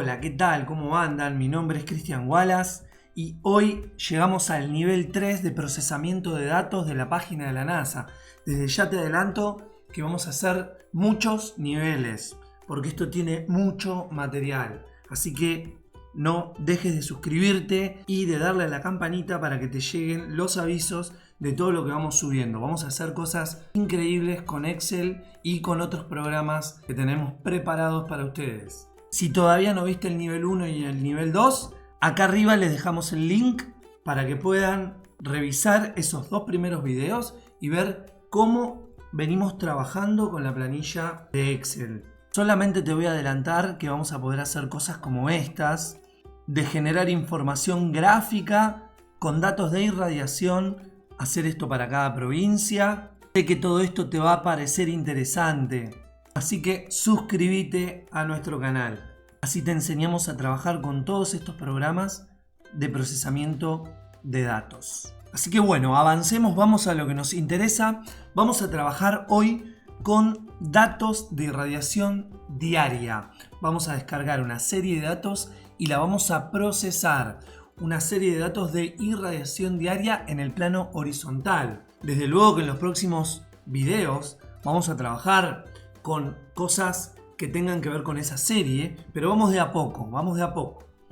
Hola, ¿qué tal? ¿Cómo andan? Mi nombre es Cristian Wallace y hoy llegamos al nivel 3 de procesamiento de datos de la página de la NASA. Desde ya te adelanto que vamos a hacer muchos niveles, porque esto tiene mucho material. Así que no dejes de suscribirte y de darle a la campanita para que te lleguen los avisos de todo lo que vamos subiendo. Vamos a hacer cosas increíbles con Excel y con otros programas que tenemos preparados para ustedes. Si todavía no viste el nivel 1 y el nivel 2, acá arriba les dejamos el link para que puedan revisar esos dos primeros videos y ver cómo venimos trabajando con la planilla de Excel. Solamente te voy a adelantar que vamos a poder hacer cosas como estas, de generar información gráfica con datos de irradiación, hacer esto para cada provincia. Sé que todo esto te va a parecer interesante, así que suscríbete a nuestro canal. Así te enseñamos a trabajar con todos estos programas de procesamiento de datos. Así que bueno, avancemos, vamos a lo que nos interesa. Vamos a trabajar hoy con datos de irradiación diaria. Vamos a descargar una serie de datos y la vamos a procesar. Una serie de datos de irradiación diaria en el plano horizontal. Desde luego que en los próximos videos vamos a trabajar con cosas que tengan que ver con esa serie, pero vamos de a poco,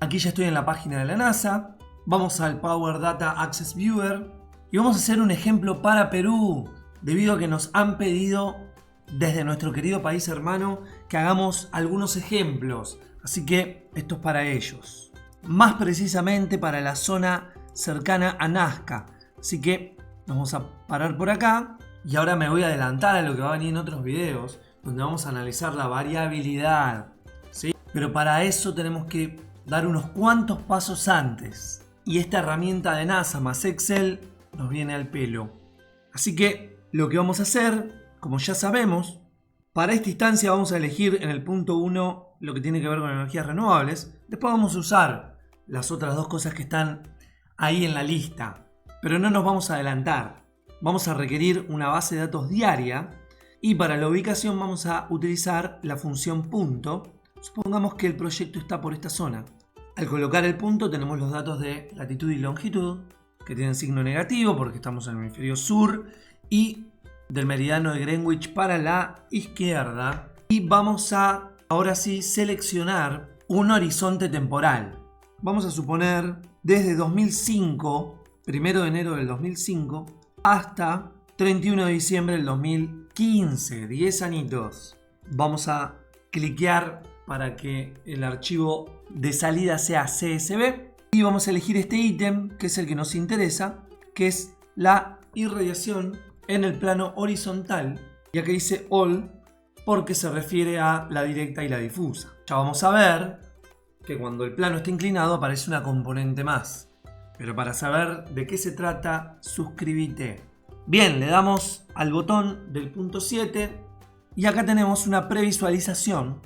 Aquí ya estoy en la página de la NASA, vamos al Power Data Access Viewer y vamos a hacer un ejemplo para Perú, debido a que nos han pedido desde nuestro querido país hermano que hagamos algunos ejemplos, así que esto es para ellos. Más precisamente para la zona cercana a Nazca. Así que nos vamos a parar por acá y ahora me voy a adelantar a lo que va a venir en otros videos donde vamos a analizar la variabilidad, ¿sí? Pero para eso tenemos que dar unos cuantos pasos antes y esta herramienta de NASA más Excel nos viene al pelo. Así que lo que vamos a hacer, como ya sabemos, para esta instancia vamos a elegir en el punto 1 lo que tiene que ver con energías renovables. Después vamos a usar las otras dos cosas que están ahí en la lista, pero no nos vamos a adelantar. Vamos a requerir una base de datos diaria y para la ubicación vamos a utilizar la función punto. Supongamos que el proyecto está por esta zona. Al colocar el punto tenemos los datos de latitud y longitud que tienen signo negativo porque estamos en el hemisferio sur y del meridiano de Greenwich para la izquierda, y vamos a ahora sí seleccionar un horizonte temporal. Vamos a suponer desde 2005, 1 de enero del 2005, hasta 31 de diciembre del 2015, 10 añitos. Vamos a cliquear para que el archivo de salida sea CSV y vamos a elegir este ítem que es el que nos interesa, que es la irradiación en el plano horizontal, y acá dice All porque se refiere a la directa y la difusa. Ya vamos a ver que cuando el plano está inclinado aparece una componente más. Pero para saber de qué se trata, suscríbete. Bien, le damos al botón del punto 7 y acá tenemos una previsualización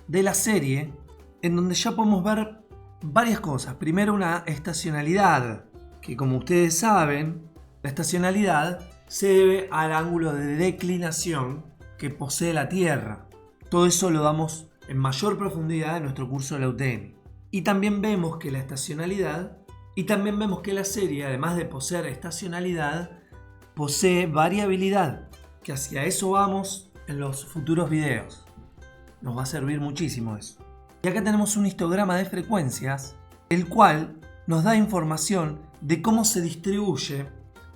de la serie en donde ya podemos ver varias cosas. Primero, una estacionalidad, que como ustedes saben, la estacionalidad se debe al ángulo de declinación que posee la Tierra. Todo eso lo damos en mayor profundidad en nuestro curso de la UTN. Y también vemos que la estacionalidad, y también vemos que la serie, además de poseer estacionalidad, posee variabilidad, que hacia eso vamos en los futuros videos. Nos va a servir muchísimo eso. Y acá tenemos un histograma de frecuencias, el cual nos da información de cómo se distribuye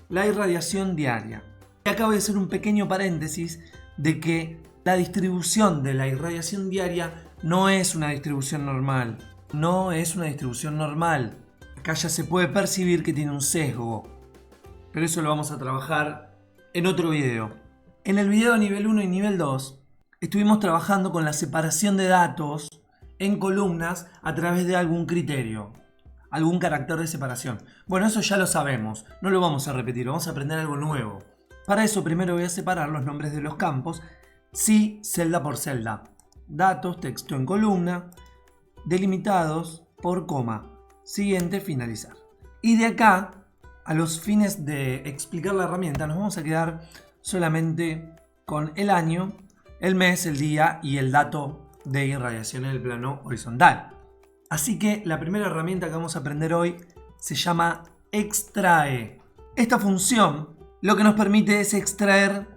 la irradiación diaria. Y acá voy a hacer un pequeño paréntesis de que la distribución de la irradiación diaria no es una distribución normal. No es una distribución normal. Acá ya se puede percibir que tiene un sesgo. Pero eso lo vamos a trabajar en otro video. En el video nivel 1 y nivel 2 estuvimos trabajando con la separación de datos en columnas a través de algún criterio, algún carácter de separación. Bueno, eso ya lo sabemos, no lo vamos a repetir, vamos a aprender algo nuevo. Para eso primero voy a separar los nombres de los campos, sí, celda por celda. Datos, texto en columna, delimitados por coma. Siguiente, finalizar. Y de acá, a los fines de explicar la herramienta, nos vamos a quedar solamente con el año, el mes, el día y el dato de irradiación en el plano horizontal. Así que la primera herramienta que vamos a aprender hoy se llama extrae. Esta función lo que nos permite es extraer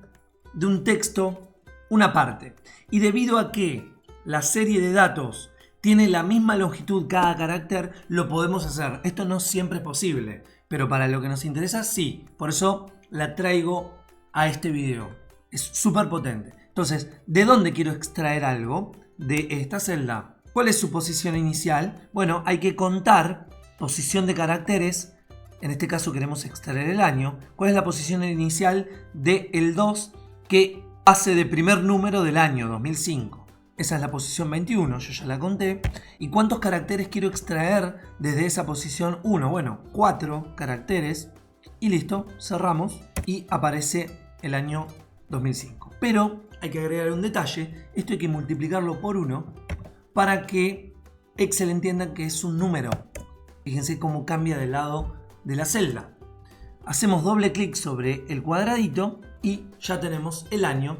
de un texto una parte. Y debido a que la serie de datos tiene la misma longitud cada carácter, lo podemos hacer. Esto no siempre es posible, pero para lo que nos interesa sí. Por eso la traigo a este video. Es súper potente. Entonces, ¿de dónde quiero extraer algo? De esta celda. ¿Cuál es su posición inicial? Bueno, hay que contar posición de caracteres. En este caso queremos extraer el año. ¿Cuál es la posición inicial del 2 que hace de primer número del año 2005? Esa es la posición 21, yo ya la conté. ¿Y cuántos caracteres quiero extraer desde esa posición 1? Bueno, 4 caracteres. Y listo, cerramos y aparece el año 2005. Pero hay que agregar un detalle. Esto hay que multiplicarlo por 1 para que Excel entienda que es un número. Fíjense cómo cambia del lado de la celda. Hacemos doble clic sobre el cuadradito y ya tenemos el año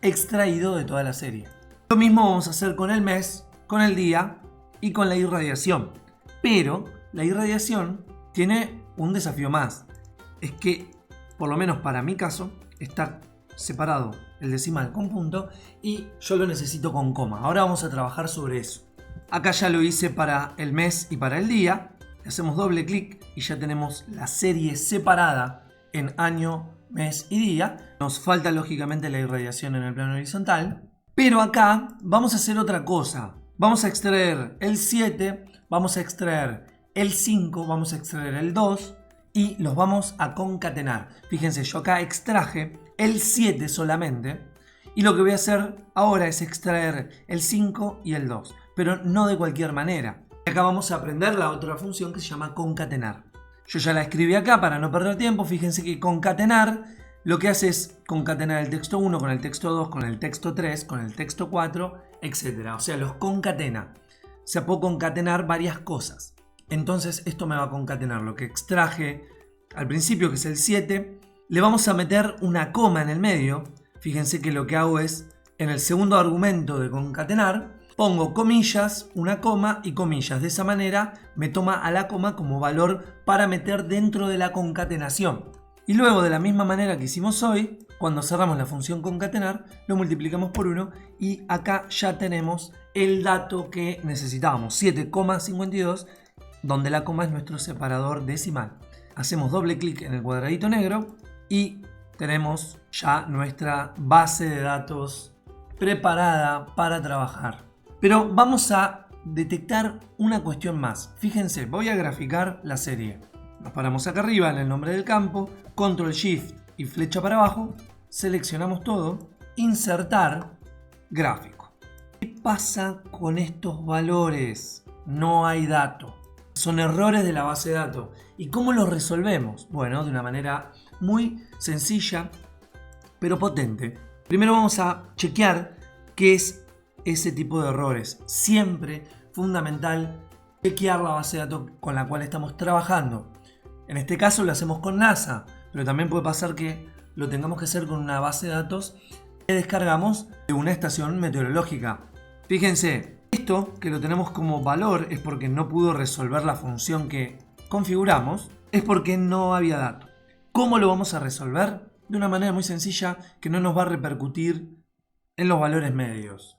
extraído de toda la serie. Lo mismo vamos a hacer con el mes, con el día y con la irradiación. Pero la irradiación tiene un desafío más. Es que, por lo menos para mi caso, está separado el decimal con punto y yo lo necesito con coma. Ahora vamos a trabajar sobre eso. Acá ya lo hice para el mes y para el día. Hacemos doble clic y ya tenemos la serie separada en año, mes y día. Nos falta lógicamente la irradiación en el plano horizontal. Pero acá vamos a hacer otra cosa. Vamos a extraer el 7, vamos a extraer el 5, vamos a extraer el 2 y los vamos a concatenar. Fíjense, yo acá extraje el 7 solamente y lo que voy a hacer ahora es extraer el 5 y el 2, pero no de cualquier manera. Acá vamos a aprender la otra función que se llama concatenar. Yo ya la escribí acá para no perder tiempo. Fíjense que concatenar lo que hace es concatenar el texto 1 con el texto 2, con el texto 3, con el texto 4, etc. O sea, los concatena. Se puede concatenar varias cosas. Entonces esto me va a concatenar lo que extraje al principio, que es el 7. Le vamos a meter una coma en el medio. Fíjense que lo que hago es, en el segundo argumento de concatenar, pongo comillas, una coma y comillas. De esa manera me toma a la coma como valor para meter dentro de la concatenación. Y luego, de la misma manera que hicimos hoy, cuando cerramos la función concatenar, lo multiplicamos por 1 y acá ya tenemos el dato que necesitábamos, 7,52, donde la coma es nuestro separador decimal. Hacemos doble clic en el cuadradito negro y tenemos ya nuestra base de datos preparada para trabajar. Pero vamos a detectar una cuestión más. Fíjense, voy a graficar la serie. Nos paramos acá arriba en el nombre del campo, Control Shift y flecha para abajo, seleccionamos todo, insertar, gráfico. ¿Qué pasa con estos valores? No hay dato. Son errores de la base de datos. ¿Y cómo los resolvemos? Bueno, de una manera muy sencilla, pero potente. Primero vamos a chequear qué es ese tipo de errores. Siempre fundamental chequear la base de datos con la cual estamos trabajando. En este caso lo hacemos con NASA, pero también puede pasar que lo tengamos que hacer con una base de datos que descargamos de una estación meteorológica. Fíjense, esto que lo tenemos como valor es porque no pudo resolver la función que configuramos, es porque no había dato. ¿Cómo lo vamos a resolver? De una manera muy sencilla que no nos va a repercutir en los valores medios.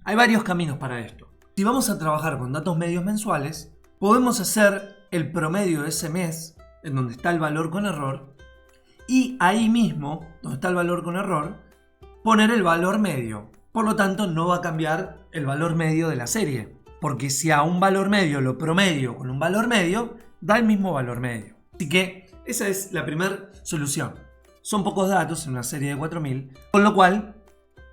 Hay varios caminos para esto. Si vamos a trabajar con datos medios mensuales, podemos hacer el promedio de ese mes, en donde está el valor con error, y ahí mismo, donde está el valor con error, poner el valor medio. Por lo tanto, no va a cambiar el valor medio de la serie, porque si a un valor medio lo promedio con un valor medio, da el mismo valor medio. Así que esa es la primera solución. Son pocos datos en una serie de 4000, con lo cual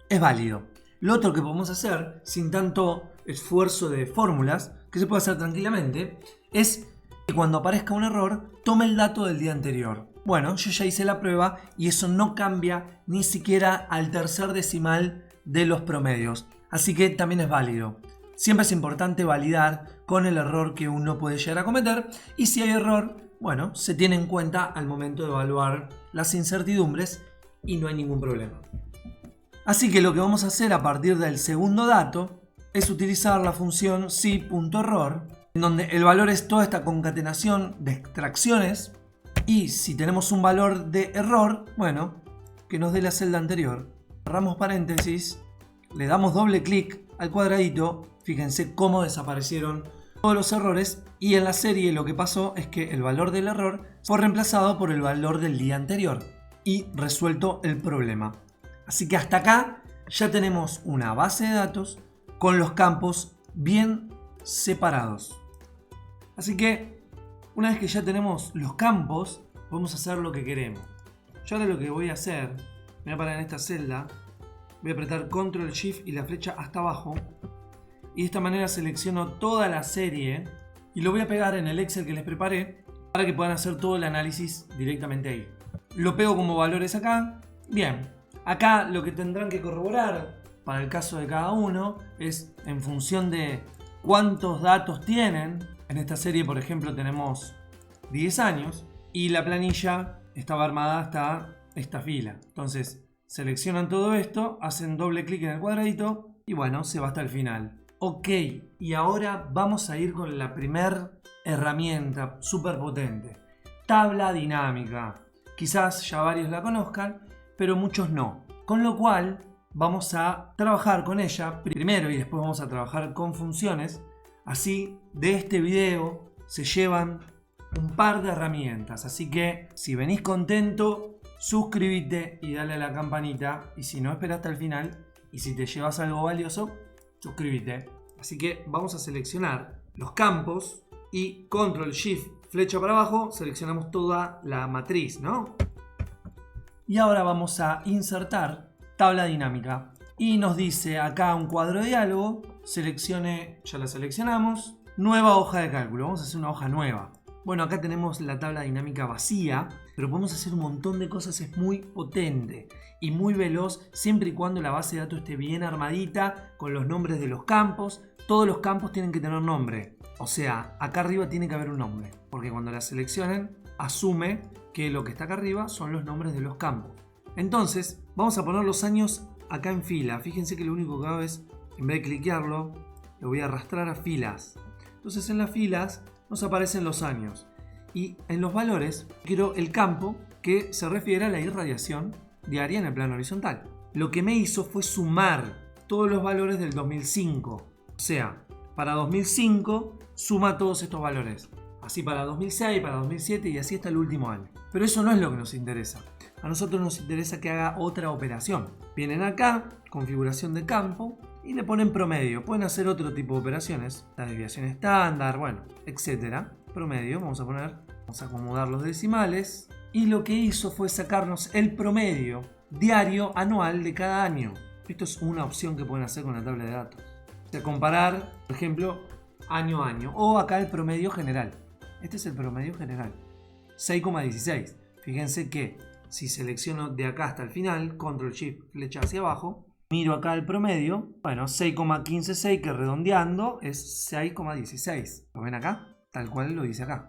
es válido. Lo otro que podemos hacer, sin tanto esfuerzo de fórmulas, que se puede hacer tranquilamente, es que cuando aparezca un error, tome el dato del día anterior. Bueno, yo ya hice la prueba y eso no cambia ni siquiera al tercer decimal de los promedios. Así que también es válido. Siempre es importante validar con el error que uno puede llegar a cometer. Y si hay error, bueno, se tiene en cuenta al momento de evaluar las incertidumbres y no hay ningún problema. Así que lo que vamos a hacer a partir del segundo dato es utilizar la función si.error, en donde el valor es toda esta concatenación de extracciones, y si tenemos un valor de error, bueno, que nos dé la celda anterior. Cerramos paréntesis, le damos doble clic al cuadradito, fíjense cómo desaparecieron todos los errores, y en la serie lo que pasó es que el valor del error fue reemplazado por el valor del día anterior y resuelto el problema. Así que hasta acá ya tenemos una base de datos con los campos bien separados. Así que una vez que ya tenemos los campos, podemos hacer lo que queremos. Yo ahora lo que voy a hacer, me voy a parar en esta celda, voy a apretar Control Shift y la flecha hasta abajo, y de esta manera selecciono toda la serie y lo voy a pegar en el Excel que les preparé para que puedan hacer todo el análisis directamente ahí. Lo pego como valores acá. Bien, acá lo que tendrán que corroborar para el caso de cada uno es en función de cuántos datos tienen. En esta serie, por ejemplo, tenemos 10 años y la planilla estaba armada hasta esta fila. Entonces seleccionan todo esto, hacen doble clic en el cuadradito y bueno, se va hasta el final. Ok, y ahora vamos a ir con la primera herramienta súper potente. Tabla dinámica. Quizás ya varios la conozcan, pero muchos no. Con lo cual vamos a trabajar con ella primero y después vamos a trabajar con funciones. Así de este video se llevan un par de herramientas. Así que si venís contento, suscríbete y dale a la campanita. Y si no, espera hasta el final. Y si te llevas algo valioso, suscríbete. Así que vamos a seleccionar los campos y Control Shift flecha para abajo, seleccionamos toda la matriz, ¿no? Y ahora vamos a insertar tabla dinámica. Y nos dice acá un cuadro de diálogo, seleccione, ya la seleccionamos, nueva hoja de cálculo, vamos a hacer una hoja nueva. Bueno, acá tenemos la tabla dinámica vacía, pero podemos hacer un montón de cosas, es muy potente y muy veloz, siempre y cuando la base de datos esté bien armadita, con los nombres de los campos. Todos los campos tienen que tener nombre, o sea, acá arriba tiene que haber un nombre, porque cuando la seleccionen, asume que lo que está acá arriba son los nombres de los campos. Entonces, vamos a poner los años acá en fila. Fíjense que lo único que hago es, en vez de cliquearlo, lo voy a arrastrar a filas. Entonces en las filas nos aparecen los años. Y en los valores quiero el campo que se refiere a la irradiación diaria en el plano horizontal. Lo que me hizo fue sumar todos los valores del 2005. O sea, para 2005 suma todos estos valores. Así para 2006, para 2007 y así hasta el último año. Pero eso no es lo que nos interesa. A nosotros nos interesa que haga otra operación. Vienen acá, configuración de campo, y le ponen promedio. Pueden hacer otro tipo de operaciones, la desviación estándar, bueno, etcétera. Promedio, vamos a acomodar los decimales. Y lo que hizo fue sacarnos el promedio diario anual de cada año. Esto es una opción que pueden hacer con la tabla de datos. O sea, comparar, por ejemplo, año a año. O acá el promedio general. Este es el promedio general. 6,16. Fíjense que si selecciono de acá hasta el final, Control Shift, flecha hacia abajo, miro acá el promedio, bueno, 6,156 que redondeando es 6,16. ¿Lo ven acá? Tal cual lo dice acá.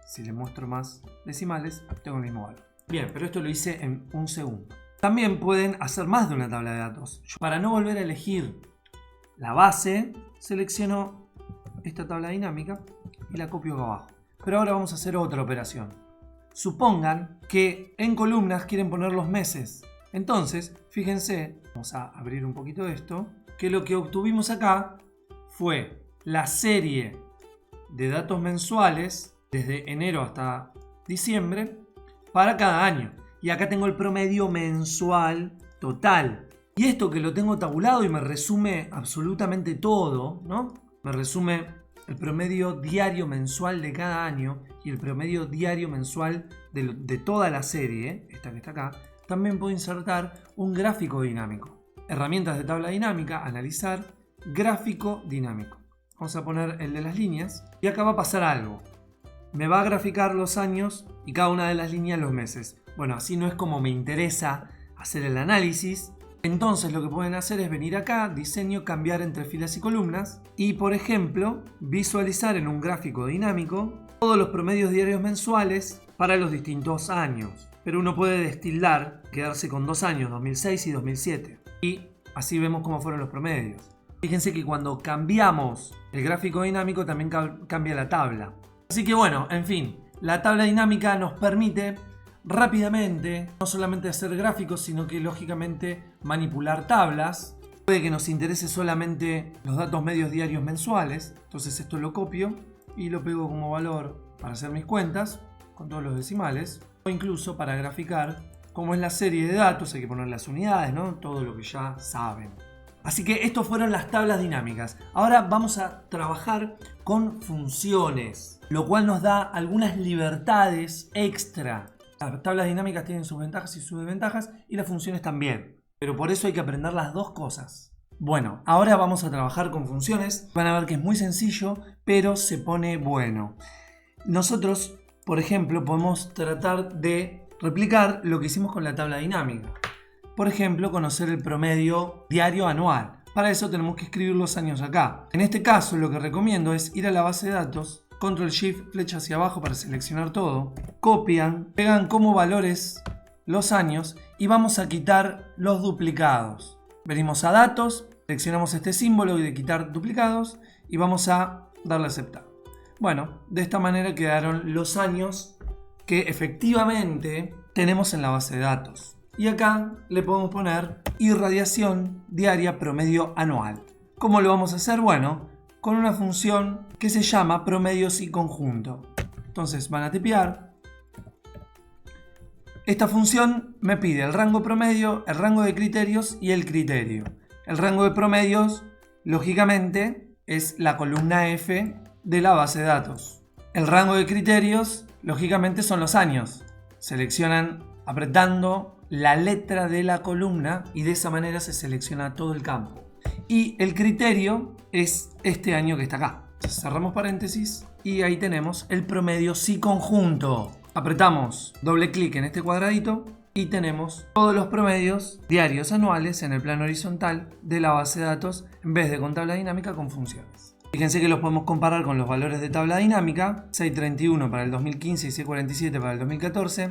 Si le muestro más decimales, tengo el mismo valor. Bien, pero esto lo hice en un segundo. También pueden hacer más de una tabla de datos. Para no volver a elegir la base, selecciono esta tabla dinámica y la copio acá abajo. Pero ahora vamos a hacer otra operación. Supongan que en columnas quieren poner los meses. Entonces, fíjense, vamos a abrir un poquito esto, que lo que obtuvimos acá fue la serie de datos mensuales desde enero hasta diciembre para cada año. Y acá tengo el promedio mensual total. Y esto que lo tengo tabulado y me resume absolutamente todo, ¿no? Me resume el promedio diario mensual de cada año y el promedio diario mensual de toda la serie, esta que está acá. También puedo insertar un gráfico dinámico. Herramientas de tabla dinámica, analizar, gráfico dinámico. Vamos a poner el de las líneas y acá va a pasar algo. Me va a graficar los años y cada una de las líneas los meses. Bueno, así no es como me interesa hacer el análisis. Entonces lo que pueden hacer es venir acá, diseño, cambiar entre filas y columnas y, por ejemplo, visualizar en un gráfico dinámico todos los promedios diarios mensuales para los distintos años. Pero uno puede destildar, quedarse con 2 años, 2006 y 2007. Y así vemos cómo fueron los promedios. Fíjense que cuando cambiamos el gráfico dinámico también cambia la tabla. Así que bueno, en fin, la tabla dinámica nos permite rápidamente no solamente hacer gráficos, sino que lógicamente manipular tablas. Puede que nos interese solamente los datos medios diarios mensuales, entonces esto lo copio y lo pego como valor para hacer mis cuentas con todos los decimales, o incluso para graficar cómo es la serie de datos, hay que poner las unidades, ¿no? Todo lo que ya saben. Así que estas fueron las tablas dinámicas. Ahora vamos a trabajar con funciones, lo cual nos da algunas libertades extra. Las tablas dinámicas tienen sus ventajas y sus desventajas, y las funciones también. Pero por eso hay que aprender las dos cosas. Bueno, ahora vamos a trabajar con funciones. Van a ver que es muy sencillo, pero se pone bueno. Nosotros, por ejemplo, podemos tratar de replicar lo que hicimos con la tabla dinámica. Por ejemplo, conocer el promedio diario anual. Para eso tenemos que escribir los años acá. En este caso, lo que recomiendo es ir a la base de datos, Control Shift, flecha hacia abajo para seleccionar todo. Copian, pegan como valores los años y vamos a quitar los duplicados. Venimos a datos, seleccionamos este símbolo de quitar duplicados y vamos a darle a aceptar. Bueno, de esta manera quedaron los años que efectivamente tenemos en la base de datos. Y acá le podemos poner irradiación diaria promedio anual. ¿Cómo lo vamos a hacer? Bueno, con una función que se llama promedios y conjunto. Entonces van a tipear. Esta función me pide el rango promedio, el rango de criterios y el criterio. El rango de promedios, lógicamente, es la columna F de la base de datos. El rango de criterios, lógicamente, son los años. Seleccionan apretando la letra de la columna y de esa manera se selecciona todo el campo. Y el criterio es este año que está acá. Cerramos paréntesis y ahí tenemos el promedio sí conjunto. Apretamos doble clic en este cuadradito y tenemos todos los promedios diarios anuales en el plano horizontal de la base de datos en vez de con tabla dinámica con funciones. Fíjense que los podemos comparar con los valores de tabla dinámica, 631 para el 2015 y 647 para el 2014,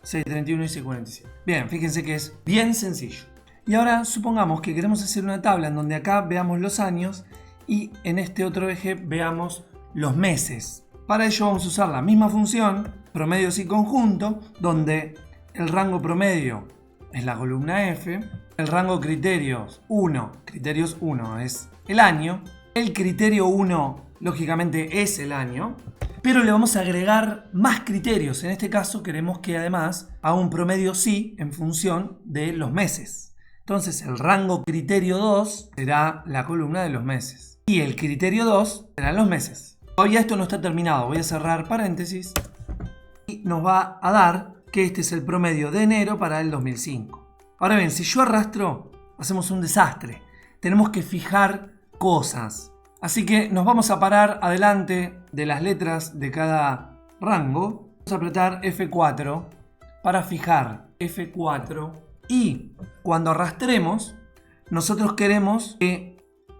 631 y 647. Bien, fíjense que es bien sencillo. Y ahora supongamos que queremos hacer una tabla en donde acá veamos los años y en este otro eje veamos los meses. Para ello vamos a usar la misma función, promedios y conjunto, donde el rango promedio es la columna F, el rango criterios 1 es el año, el criterio 1 lógicamente es el año, pero le vamos a agregar más criterios. En este caso queremos que además haga un promedio sí en función de los meses. Entonces el rango criterio 2 será la columna de los meses y el criterio 2 serán los meses. Todavía esto no está terminado, voy a cerrar paréntesis y nos va a dar que este es el promedio de enero para el 2005. Ahora bien, si yo arrastro, hacemos un desastre. Tenemos que fijar cosas. Así que nos vamos a parar adelante de las letras de cada rango. Vamos a apretar F4 para fijar F4 y cuando arrastremos, nosotros queremos que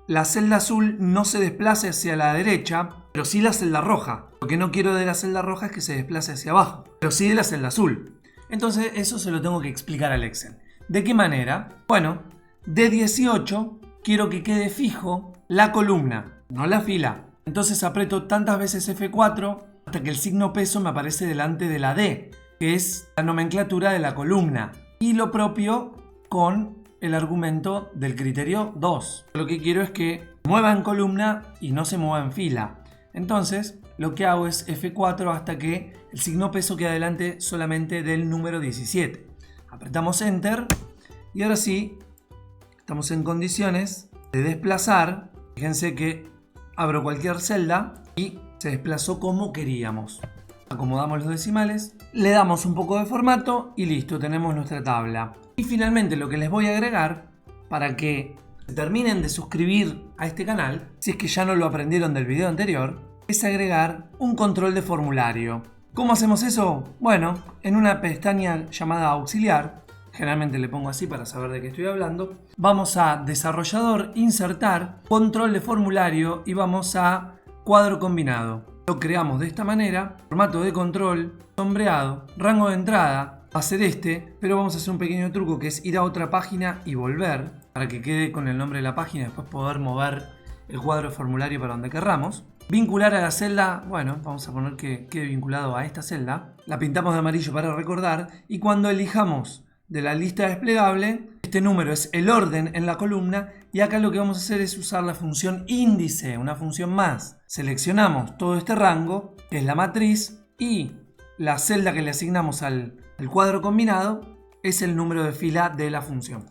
la celda azul no se desplace hacia la derecha, pero sí la celda roja. Lo que no quiero de la celda roja es que se desplace hacia abajo, pero sí de la celda azul. Entonces eso se lo tengo que explicar al Excel. ¿De qué manera? Bueno, de 18 quiero que quede fijo la columna, no la fila. Entonces aprieto tantas veces F4 hasta que el signo peso me aparece delante de la D, que es la nomenclatura de la columna. Y lo propio con el argumento del criterio 2. Lo que quiero es que mueva en columna y no se mueva en fila. Entonces lo que hago es F4 hasta que el signo peso quede delante solamente del número 17. Apretamos Enter y ahora sí estamos en condiciones de desplazar. Fíjense que abro cualquier celda y se desplazó como queríamos. Acomodamos los decimales, le damos un poco de formato y listo, tenemos nuestra tabla. Y finalmente lo que les voy a agregar para que terminen de suscribir a este canal, si es que ya no lo aprendieron del video anterior, es agregar un control de formulario. ¿Cómo hacemos eso? Bueno, en una pestaña llamada auxiliar, generalmente le pongo así para saber de qué estoy hablando, vamos a desarrollador, insertar, control de formulario y vamos a cuadro combinado. Lo creamos de esta manera, formato de control, sombreado, rango de entrada, va a ser este, pero vamos a hacer un pequeño truco que es ir a otra página y volver para que quede con el nombre de la página y después poder mover el cuadro de formulario para donde querramos. Vincular a la celda, bueno, vamos a poner que quede vinculado a esta celda. La pintamos de amarillo para recordar y cuando elijamos de la lista desplegable, este número es el orden en la columna y acá lo que vamos a hacer es usar la función índice, una función más. Seleccionamos todo este rango, que es la matriz, y la celda que le asignamos al cuadro combinado es el número de fila de la función.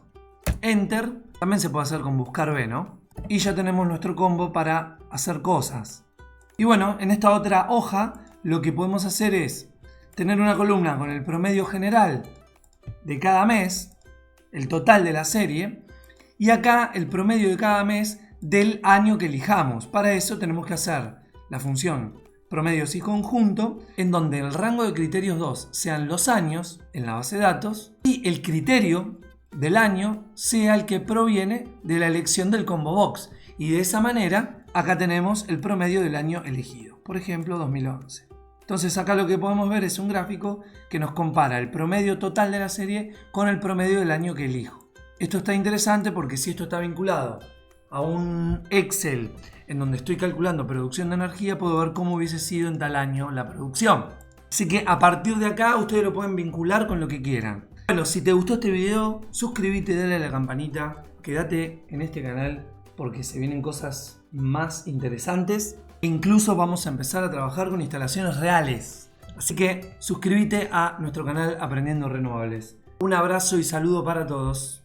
Enter, también se puede hacer con buscar B, ¿no? Y ya tenemos nuestro combo para hacer cosas. Y bueno, en esta otra hoja lo que podemos hacer es tener una columna con el promedio general de cada mes, el total de la serie, y acá el promedio de cada mes del año que elijamos. Para eso tenemos que hacer la función promedios y conjunto, en donde el rango de criterios 2 sean los años en la base de datos y el criterio del año sea el que proviene de la elección del combo box. Y de esa manera, acá tenemos el promedio del año elegido. Por ejemplo, 2011. Entonces acá lo que podemos ver es un gráfico que nos compara el promedio total de la serie con el promedio del año que elijo. Esto está interesante porque si esto está vinculado a un Excel en donde estoy calculando producción de energía, puedo ver cómo hubiese sido en tal año la producción. Así que a partir de acá ustedes lo pueden vincular con lo que quieran. Bueno, si te gustó este video, suscríbete, dale a la campanita, quédate en este canal porque se vienen cosas más interesantes. Incluso vamos a empezar a trabajar con instalaciones reales. Así que suscríbete a nuestro canal Aprendiendo Renovables. Un abrazo y saludo para todos.